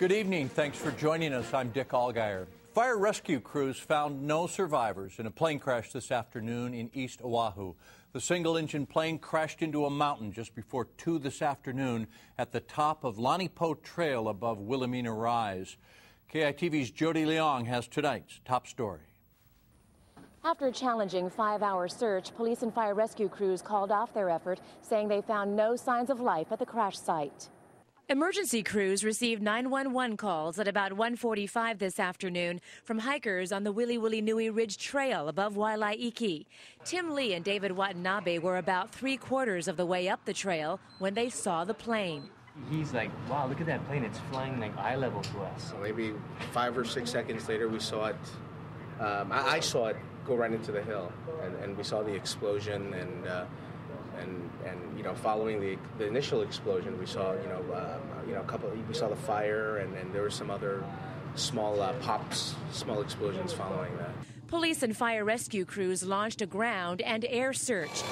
Good evening. Thanks for joining us. I'm Dick ALLGIRE. Fire rescue crews found no survivors in a plane crash this afternoon in East Oahu. The single-engine plane crashed into a mountain just before 2 this afternoon at the top of Lani Po Trail above Wilhelmina Rise. KITV's Jodi LEONG has tonight's top story. After a challenging 5-hour search, police and fire rescue crews called off their effort, saying they found no signs of life at the crash site. Emergency crews received 911 calls at about 1:45 this afternoon from hikers on the Wili Wili Nui Ridge Trail above Waialae Iki. Tim Lee and David Watanabe were about 3/4 of the way up the trail when they saw the plane. He's like, wow, look at that plane. It's flying like eye level to us. So maybe 5 or 6 seconds later, we saw it. I saw it go right into the hill, and we saw the explosion, and you know, following the initial explosion, we saw we saw the fire, and there were some other small small explosions following that. Police and fire rescue crews launched a ground and air search,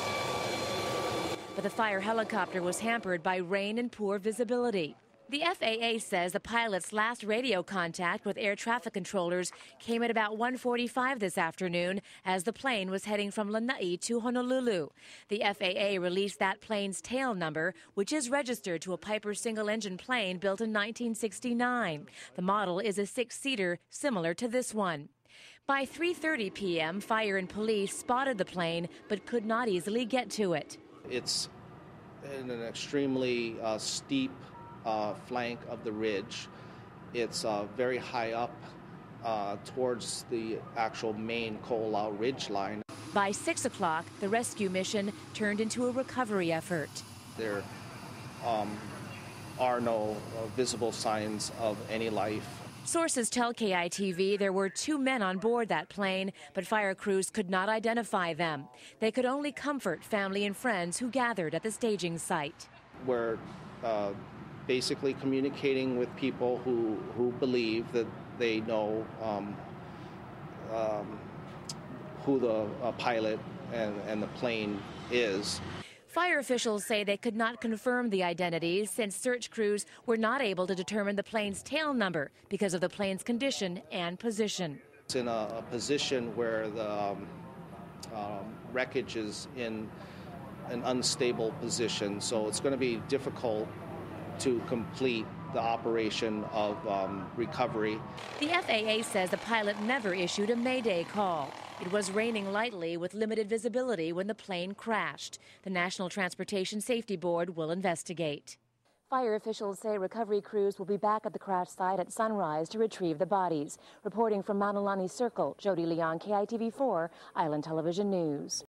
but the fire helicopter was hampered by rain and poor visibility. The FAA says the pilot's last radio contact with air traffic controllers came at about 1:45 this afternoon as the plane was heading from Lanai to Honolulu. The FAA released that plane's tail number, which is registered to a Piper single-engine plane built in 1969. The model is a 6-seater, similar to this one. By 3:30 p.m., fire and police spotted the plane but could not easily get to it. It's in an extremely steep flank of the ridge. It's very high up towards the actual main Ko'olau ridge line. By 6 o'clock, the rescue mission turned into a recovery effort. There are no visible signs of any life. Sources tell KITV there were 2 men on board that plane, but fire crews could not identify them. They could only comfort family and friends who gathered at the staging site. We're basically communicating with people who believe that they know who the pilot and the plane is. Fire officials say they could not confirm the identities since search crews were not able to determine the plane's tail number because of the plane's condition and position. It's in a position where the wreckage is in an unstable position, so it's going to be difficult to complete the operation of recovery. The FAA says the pilot never issued a Mayday call. It was raining lightly with limited visibility when the plane crashed. The National Transportation Safety Board will investigate. Fire officials say recovery crews will be back at the crash site at sunrise to retrieve the bodies. Reporting from MAUNALANI Circle, Jodi LEONG, KITV4, Island Television News.